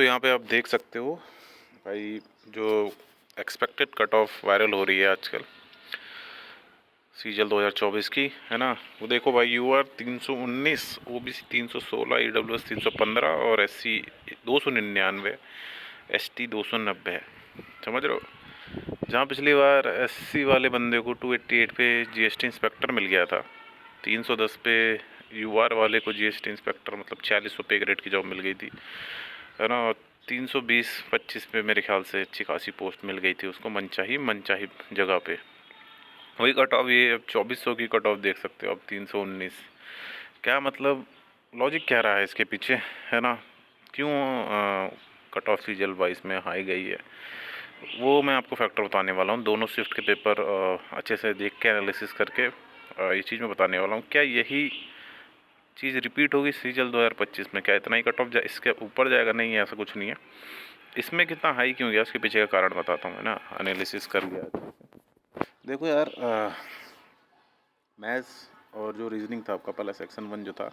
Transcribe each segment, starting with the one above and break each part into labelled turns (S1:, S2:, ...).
S1: तो यहाँ पे आप देख सकते हो भाई, जो एक्सपेक्टेड कट ऑफ वायरल हो रही है आजकल सीजल 2024 की, है ना। वो देखो भाई, यूआर 319, ओबीसी 316, ईडब्ल्यूएस 315 और एससी 299, एसटी 290 है। समझ रहे हो। जहाँ पिछली बार एससी वाले बंदे को 288 पे जीएसटी इंस्पेक्टर मिल गया था, 310 पे यूआर वाले को जीएसटी इंस्पेक्टर मतलब 4600 पे ग्रेड की जॉब मिल गई थी, है ना। 320-25 पे मेरे ख्याल से अच्छी खासी पोस्ट मिल गई थी उसको, मनचाही जगह पे। वही कट ऑफ ये अब 2400 की कट ऑफ देख सकते हो अब 319। क्या मतलब, लॉजिक क्या रहा है इसके पीछे, है ना। क्यों कट ऑफ सीजल 22 में हाई गई है, वो मैं आपको फैक्टर बताने वाला हूँ। दोनों शिफ्ट के पेपर अच्छे से देख के एनालिसिस करके ये चीज़ मैं बताने वाला हूँ। क्या यही चीज़ रिपीट होगी सीजल 2025 में? क्या इतना ही कट ऑफ इसके ऊपर जाएगा? नहीं है, ऐसा कुछ नहीं है। इसमें कितना हाई क्यों गया, उसके पीछे का कारण बताता हूँ, है ना। एनालिसिस कर गया। देखो यार, मैथ्स और जो रीजनिंग था आपका पहला सेक्शन 1 जो था,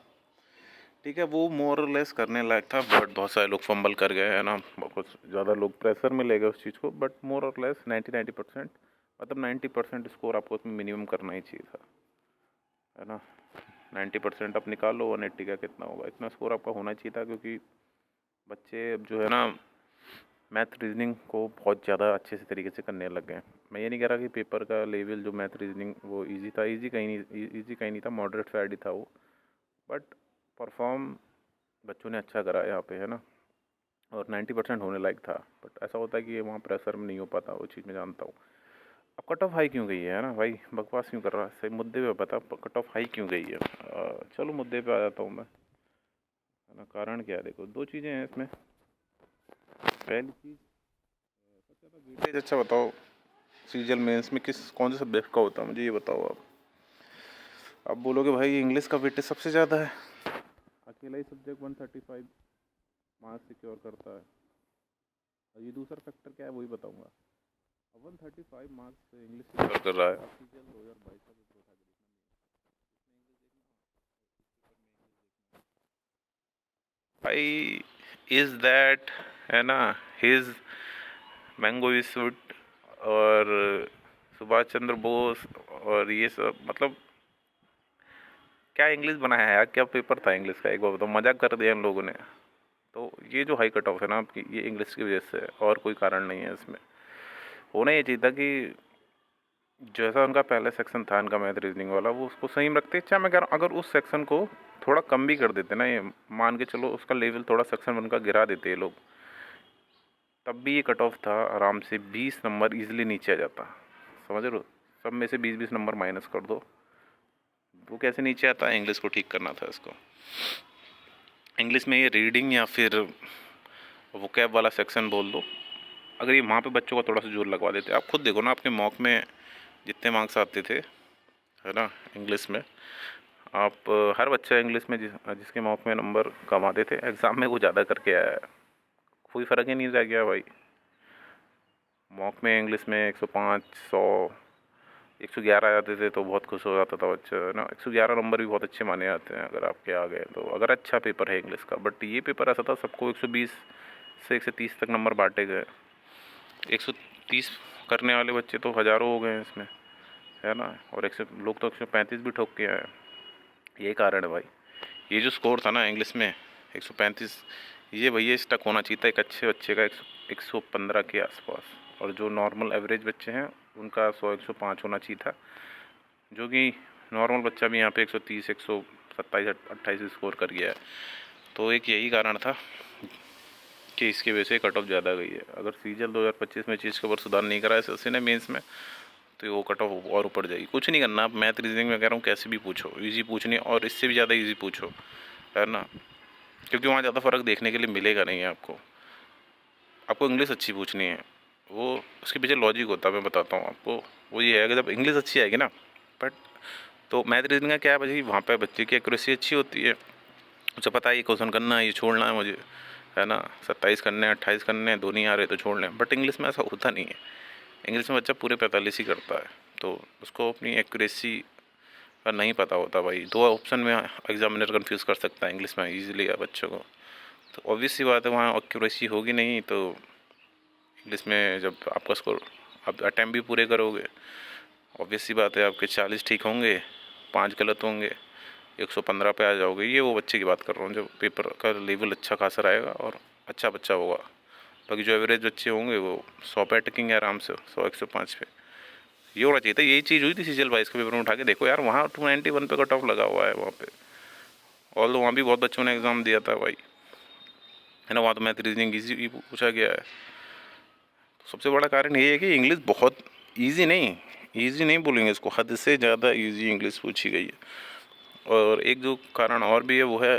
S1: ठीक है, वो मोर और लेस करने लायक था, बट बहुत सारे लोग फंबल कर गए, है ना। बहुत ज़्यादा लोग प्रेशर में ले गए उस चीज़ को, बट मोर और लेस 90% मतलब 90% स्कोर आपको उसमें मिनिमम करना ही चाहिए था, है ना। 90% आप निकालो, 180 का कितना होगा, इतना स्कोर आपका होना चाहिए था। क्योंकि बच्चे अब जो है ना, मैथ रीजनिंग को बहुत ज़्यादा अच्छे से तरीके से करने लग गए। मैं ये नहीं कह रहा कि पेपर का लेवल जो मैथ रीजनिंग वो इजी था, इजी कहीं नहीं था, मॉडरेट साइड ही था वो, बट परफॉर्म बच्चों ने अच्छा करा यहाँ पे, है ना। और 90% होने लायक था, बट ऐसा होता है कि वहाँ प्रेशर में नहीं हो पाता, वो चीज़ मैं जानता हूँ। अब कट ऑफ हाई क्यों गई है ना भाई, बकवास क्यों कर रहा है, सही मुद्दे पे बता, कट ऑफ हाई क्यों गई है। चलो मुद्दे पे आ जाता हूँ मैं, है ना। कारण क्या है, देखो दो चीज़ें हैं इसमें। पहली चीज़, सबसे ज़्यादा वेटेज अच्छा बताओ सीजल मेंस में कौन से सब्जेक्ट का होता है, मुझे ये बताओ आप बोलोगे भाई इंग्लिश का वेटेज सबसे ज़्यादा है, अकेला ही सब्जेक्ट 135 मार्क्स सिक्योर करता है। और ये दूसरा फैक्टर क्या है, वही बताऊंगा। अब 135 मार्क्स से इंग्लिश सिक्योर कर रहा है, अब सीजल 2022 का पेपर उठा के भाई, इज दैट, है ना, हिज मैंगो इज स्वीट और सुभाष चंद्र बोस और ये सब, मतलब क्या इंग्लिश बनाया है यार, क्या पेपर था इंग्लिश का, एक बार बताओ। मजाक कर दिया इन लोगों ने। तो ये जो हाई कट ऑफ है ना आपकी, ये इंग्लिश की वजह से है, और कोई कारण नहीं है इसमें। होना ये चाहिए था कि जैसा उनका पहला सेक्शन था इनका मैथ रीजनिंग वाला, वो उसको सही में रखते। अच्छा, मैं कह रहा हूँ अगर उस सेक्शन को थोड़ा कम भी कर देते ना, ये मान के चलो उसका लेवल थोड़ा सेक्शन 1 का गिरा देते ये लोग, तब भी ये कट ऑफ था आराम से 20 नंबर ईजिली नीचे आ जाता। समझ रहे हो। सब में से 20-20 नंबर माइनस कर दो, वो कैसे नीचे आता है। इंग्लिश को ठीक करना था इसको। इंग्लिश में ये रीडिंग या फिर वोकैब वाला सेक्शन बोल दो, अगर ये वहाँ पे बच्चों का थोड़ा सा जोर लगवा देते। आप खुद देखो ना, आपके मॉक में जितने मार्क्स आते थे, है ना, इंग्लिश में, आप हर बच्चा इंग्लिश में जिसके मॉक में नंबर कम आते थे, एग्ज़ाम में वो ज़्यादा करके आया है। कोई फ़र्क ही नहीं रह गया भाई। मॉक में इंग्लिश में 105, 100, 111 आ जाते थे तो बहुत खुश हो जाता था बच्चा, है ना। 111 नंबर भी बहुत अच्छे माने जाते हैं अगर आपके आ गए तो, अगर अच्छा पेपर है इंग्लिश का। बट ये पेपर ऐसा था, सबको 120 से 130 तक नंबर बांटे गए। 130 करने वाले बच्चे तो हज़ारों हो गए हैं इसमें, है ना। और लोग तो 135 भी ठोक के आए। यही कारण है भाई। ये जो स्कोर था ना इंग्लिश में 135, ये भैया स्टक होना चाहिए था एक अच्छे बच्चे का 115 के आसपास, और जो नॉर्मल एवरेज बच्चे हैं उनका 100-105 होना चाहिए था। जो कि नॉर्मल बच्चा भी यहाँ पे 130, 127, 28 स्कोर कर गया है। तो एक यही कारण था कि इसकी वजह से कट ऑफ ज़्यादा गई है। अगर सीजल 2025 में चीज़ के ऊपर सुधार नहीं करा है इसने मेंस में, तो वो कट ऑफ और ऊपर जाएगी। कुछ नहीं करना, आप मैथ रीजनिंग में कह रहा हूँ कैसे भी पूछो, ईजी पूछनी और इससे भी ज़्यादा ईजी पूछो, है ना। क्योंकि वहाँ ज़्यादा फ़र्क देखने के लिए मिलेगा नहीं है आपको। आपको इंग्लिश अच्छी पूछनी है, वो उसके पीछे लॉजिक होता है, मैं बताता हूँ आपको। वो ये है कि जब इंग्लिश अच्छी आएगी ना, बट तो मैथ रीजनिंग का क्या है भाई, वहाँ पे बच्चे की एक्यूरेसी अच्छी होती है। उसे पता है ये क्वेश्चन करना है, ये छोड़ना है मुझे, है ना। 27 करने हैं, 28 करने हैं, दो नहीं आ रहे तो छोड़ लें। बट इंग्लिश में ऐसा होता नहीं है। इंग्लिश में बच्चा पूरे 45 ही करता है, तो उसको अपनी एक्यूरेसी का नहीं पता होता भाई। दो ऑप्शन में एग्जामिनर कंफ्यूज कर सकता है इंग्लिश में ईजिली बच्चों को। तो ऑब्वियस सी बात है वहाँ एक्यूरेसी होगी नहीं, तो इंग्लिश में जब आपका स्कोर, आप अटैम्प्ट भी पूरे करोगे, ऑब्वियस सी बात है आपके 40 ठीक होंगे, 5 गलत होंगे, 115 पे आ जाओगे। ये वो बच्चे की बात कर रहा हूँ जब पेपर का लेवल अच्छा खासा रहेगा और अच्छा बच्चा होगा। बाकी जो एवरेज बच्चे होंगे वो 100 पे अटकेंगे आराम से, 100-105 पे। ये होना चाहिए था। यही चीज़ हुई थी सीजीएल 22 के पेपर में, उठा के देखो यार, वहाँ 291 पे कट ऑफ लगा हुआ है वहाँ पे। और वहाँ भी बहुत बच्चों ने एग्ज़ाम दिया था भाई, है ना। वहाँ तो मैथ रीजनिंग ईजी पूछा गया है। तो सबसे बड़ा कारण ये है कि इंग्लिश बहुत ईजी नहीं बोलेंगे इसको, हद से ज़्यादा ईजी इंग्लिश पूछी गई है। और एक जो कारण और भी है वो है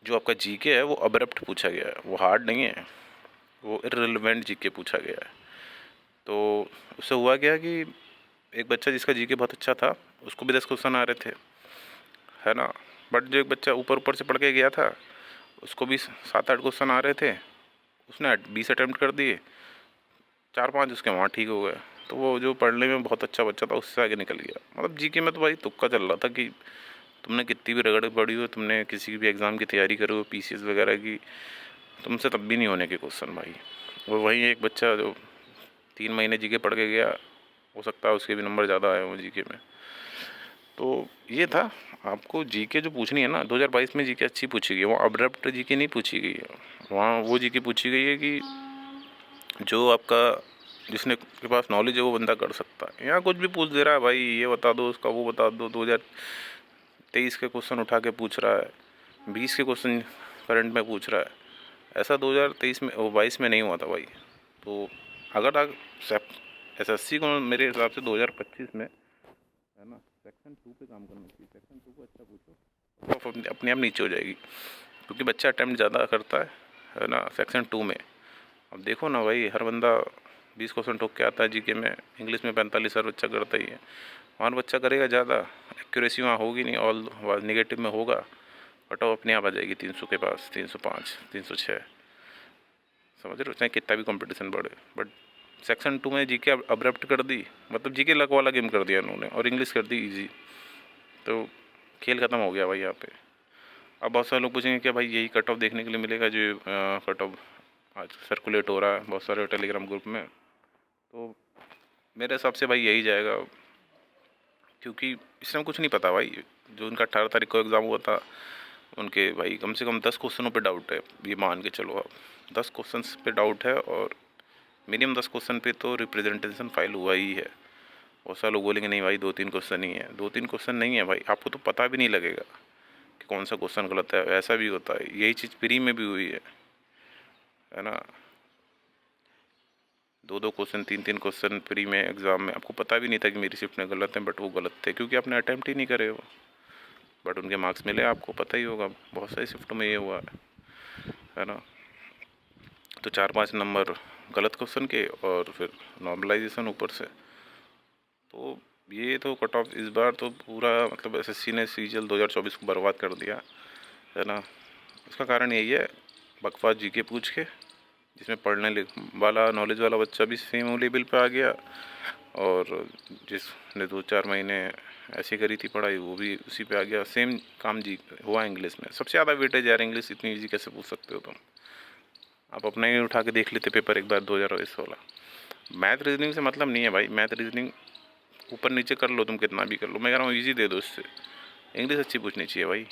S1: जो आपका जीके है वो अब्रप्ट पूछा गया है, वो हार्ड नहीं है, वो इररिलेवेंट जीके पूछा गया है। तो उससे हुआ क्या कि एक बच्चा जिसका जीके बहुत अच्छा था उसको भी 10 क्वेश्चन आ रहे थे, है ना। बट जो एक बच्चा ऊपर ऊपर से पढ़ के गया था उसको भी 7-8 क्वेश्चन आ रहे थे, उसने 20 अटैम्प्ट कर दिए, 4-5 उसके वहाँ ठीक हो गए। तो वो जो पढ़ने में बहुत अच्छा बच्चा था उससे आगे निकल गया। मतलब जीके में तो भाई तुक्का चल रहा था कि तुमने कितनी भी रगड़ पड़ी हो, तुमने किसी भी एग्ज़ाम की तैयारी करी हो, पीसीएस वगैरह की, तुमसे तब भी नहीं होने के क्वेश्चन भाई। और वहीं एक बच्चा जो 3 महीने जीके पढ़ के गया, हो सकता है उसके भी नंबर ज़्यादा आए हों जीके में। तो ये था, आपको जीके जो पूछनी है ना 2022 में जीके अच्छी पूछी गई है, वहाँ अब्रप्ट जीके नहीं पूछी गई है। वहाँ वो जीके पूछी गई है कि जो आपका जिसने के पास नॉलेज है वो बंदा कर सकता है। यहाँ कुछ भी पूछ दे रहा है भाई, ये बता दो उसका, वो बता दो। 2023 के क्वेश्चन उठा के पूछ रहा है, 20 के क्वेश्चन करंट में पूछ रहा है। ऐसा 2023 में 22 में नहीं हुआ था भाई। तो अगर आप एसएससी को मेरे हिसाब से 2025 में, है ना, सेक्शन 2 पे काम करना चाहिए। सेक्शन 2 को अच्छा पूछो तो अपने आप नीचे हो जाएगी, क्योंकि बच्चा अटैम्प्ट ज़्यादा करता है ना सेक्शन 2 में। अब देखो ना भाई, हर बंदा 20 क्वेश्चन ठोक के आता है जीके में, इंग्लिश में 45 हर बच्चा करता ही है। वहाँ बच्चा करेगा ज़्यादा, एक्यूरेसी वहाँ होगी नहीं, ऑल निगेटिव में होगा, कट ऑफ अपने आप आ जाएगी 300 के पास, 305, 306। समझ रहे हो, चाहे कितना भी कंपटीशन बढ़े। बट सेक्शन 2 में जीके अब्रप्ट कर दी, मतलब जीके लक वाला गेम कर दिया उन्होंने, और इंग्लिश कर दी ईजी। तो खेल ख़त्म हो गया भाई यहाँ पे। अब बहुत सारे लोग पूछेंगे क्या भाई यही कट ऑफ देखने के लिए मिलेगा जो कट ऑफ आज सर्कुलेट हो रहा है बहुत सारे टेलीग्राम ग्रुप में? तो मेरे हिसाब से भाई यही जाएगा, क्योंकि इसमें कुछ नहीं पता भाई। जो उनका 18 तारीख को एग्ज़ाम हुआ था, उनके भाई कम से कम 10 क्वेश्चनों पे डाउट है, ये मान के चलो आप 10 क्वेश्चन पे डाउट है, और मिनिमम 10 क्वेश्चन पे तो रिप्रेजेंटेशन फाइल हुआ ही है। बहुत सारे लोग बोलेंगे नहीं भाई 2-3 क्वेश्चन ही है, 2-3 क्वेश्चन नहीं है भाई, आपको तो पता भी नहीं लगेगा कि कौन सा क्वेश्चन गलत है। ऐसा भी होता है, यही चीज़ प्री में भी हुई है ना। 2-2 क्वेश्चन, 3-3 क्वेश्चन प्री में एग्ज़ाम में, आपको पता भी नहीं था कि मेरी शिफ्ट में गलत है, बट वो गलत थे क्योंकि आपने अटैम्प्ट ही नहीं करे हो। बट उनके मार्क्स मिले, आपको पता ही होगा, बहुत सारी शिफ्टों में ये हुआ है ना। तो 4-5 नंबर गलत क्वेश्चन के, और फिर नॉर्मलाइजेशन ऊपर से। तो ये तो कट ऑफ इस बार तो पूरा, मतलब एसएससी ने सीजीएल 2024 को बर्बाद कर दिया, है ना। इसका कारण यही है, बकवास जीके पूछ के, जिसमें पढ़ने वाला नॉलेज वाला बच्चा भी सेम लेवल पे आ गया, और जिसने 2-4 महीने ऐसी करी थी पढ़ाई वो भी उसी पे आ गया। सेम काम जी हुआ इंग्लिश में। सबसे ज़्यादा वेटेज यार इंग्लिश, इतनी ईजी कैसे पूछ सकते हो तुम? आप अपना ही उठा के देख लेते पेपर एक बार 2022 वाला। मैथ रीजनिंग से मतलब नहीं है भाई, मैथ रीजनिंग ऊपर नीचे कर लो तुम, कितना भी कर लो, मैं कह रहा हूँ ईजी दे दो इससे। इंग्लिश अच्छी पूछनी चाहिए भाई,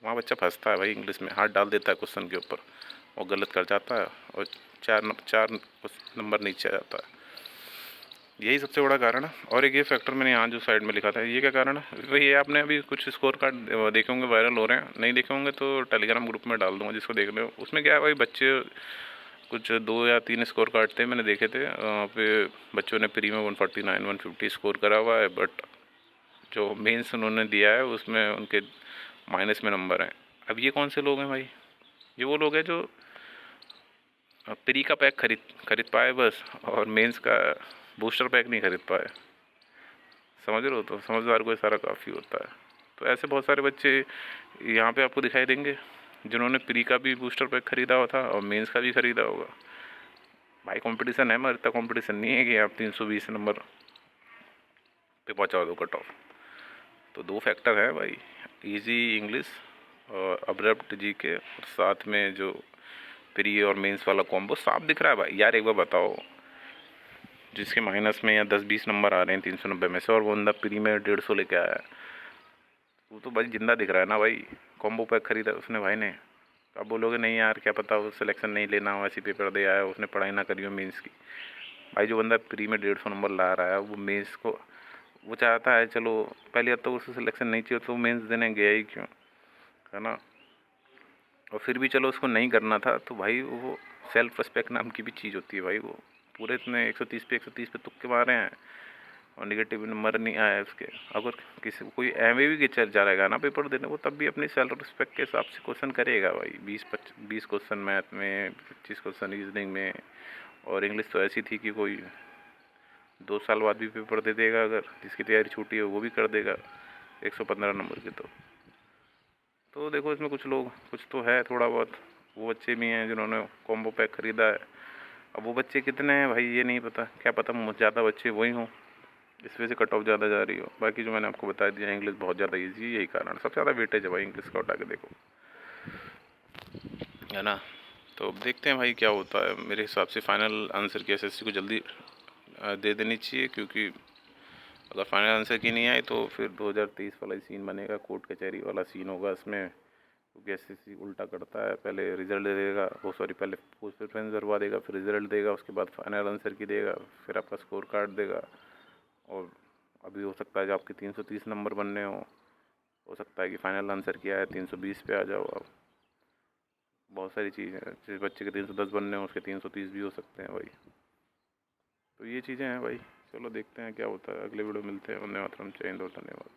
S1: वहाँ बच्चा फंसता है भाई इंग्लिश में, हाथ डाल देता है क्वेश्चन के ऊपर और गलत कर जाता है, और 4 नंबर नीचे आ जाता है। यही सबसे बड़ा कारण है। और एक ये फैक्टर मैंने यहाँ जो साइड में लिखा था, ये क्या कारण है भाई, ये आपने अभी कुछ स्कोर कार्ड देखे होंगे, वायरल हो रहे हैं, नहीं देखे होंगे तो टेलीग्राम ग्रुप में डाल दूँगा जिसको देख रहे हो। उसमें क्या है भाई, बच्चे कुछ 2 या 3 स्कोर कार्ड थे, मैंने देखे थे, वहाँ पे बच्चों ने प्री में 149, 150 स्कोर करा हुआ है, बट जो मेंस उन्होंने दिया है उसमें उनके माइनस में नंबर हैं। अब ये कौन से लोग हैं भाई? ये वो लोग हैं जो प्री का पैक खरीद पाए बस, और मेंस का बूस्टर पैक नहीं खरीद पाए। समझ रहे हो, तो समझदार को सारा काफ़ी होता है। तो ऐसे बहुत सारे बच्चे यहाँ पे आपको दिखाई देंगे जिन्होंने प्री का भी बूस्टर पैक खरीदा हुआ था और मेंस का भी खरीदा होगा। भाई कंपटीशन है, मगर इतना कंपटीशन नहीं है कि आप 320 नंबर पे पहुँचा दो कट ऑफ। तो 2 फैक्टर है भाई, इजी इंग्लिश और अब्रप्ट जीके, और साथ में जो प्री और मेंस वाला कॉम्बो साफ दिख रहा है भाई। यार एक बार बताओ, जिसके माइनस में या 10-20 नंबर आ रहे हैं 390 में से, और वो बंदा प्री में 150 लेके आया है, वो तो भाई जिंदा दिख रहा है ना भाई। कॉम्बो पैक खरीदा उसने भाई ने। तो आप बोलोगे नहीं यार क्या पता वो सिलेक्शन नहीं लेना हो, ऐसी पेपर दे आया, उसने पढ़ाई ना करी हो मेंस की। भाई जो बंदा प्री में 150 नंबर ला रहा है, वो मेंस को वो चाहता है, चलो पहले अब तो उसे सिलेक्शन नहीं चाहिए तो मेंस देने गया ही क्यों, है ना। और फिर भी चलो उसको नहीं करना था तो भाई वो सेल्फ रिस्पेक्ट नाम की भी चीज़ होती है भाई। वो पूरे इतने 130 पे तुक्के मारे हैं और निगेटिव नंबर नहीं आया है उसके। अगर किसी कोई एमए भी चल जाएगा ना पेपर देने, वो तब भी अपनी सेल्फ रिस्पेक्ट के हिसाब से क्वेश्चन करेगा भाई। 20 क्वेश्चन मैथ में, 25 क्वेश्चन रीजनिंग में, और इंग्लिश तो ऐसी थी कि कोई 2 साल बाद भी पेपर दे देगा, अगर जिसकी तैयारी छूटी है वो भी कर देगा 115 नंबर की। तो देखो इसमें कुछ लोग, कुछ तो है थोड़ा बहुत, वो बच्चे भी हैं जिन्होंने कॉम्बो पैक ख़रीदा है। अब वो बच्चे कितने हैं भाई ये नहीं पता, क्या पता ज़्यादा बच्चे वही हों, इस वजह से कट ऑफ ज़्यादा जा रही हो। बाकी जो मैंने आपको बता दिया, इंग्लिश बहुत ज़्यादा ईजी है, यही कारण सबसे ज़्यादा वेटेज है भाई इंग्लिश का, उठा के देखो, है ना। तो अब देखते हैं भाई क्या होता है। मेरे हिसाब से फाइनल आंसर की एसएससी को जल्दी दे देनी चाहिए, क्योंकि अगर फाइनल आंसर की नहीं आई तो फिर 2023 वाला ही सीन बनेगा, कोर्ट कचहरी वाला सीन होगा इसमें। क्योंकि एसएससी उल्टा करता है, पहले रिजल्ट दे देगा, वो सॉरी पहले पोस्ट प्रेफरेंस करवा देगा, फिर रिजल्ट देगा, उसके बाद फाइनल आंसर की देगा, फिर आपका स्कोर कार्ड देगा। और अभी हो सकता है जो आपके 330 नंबर बनने हो सकता है कि फाइनल आंसर किया है 320 पे आ जाओ आप। बहुत सारी चीज़ें हैं, जिस बच्चे के 310 बनने हो उसके 330 भी हो सकते हैं भाई। तो ये चीज़ें हैं भाई। चलो देखते हैं क्या होता है, अगले वीडियो मिलते हैं। वंदे मातरम, जय हिंद और धन्यवाद।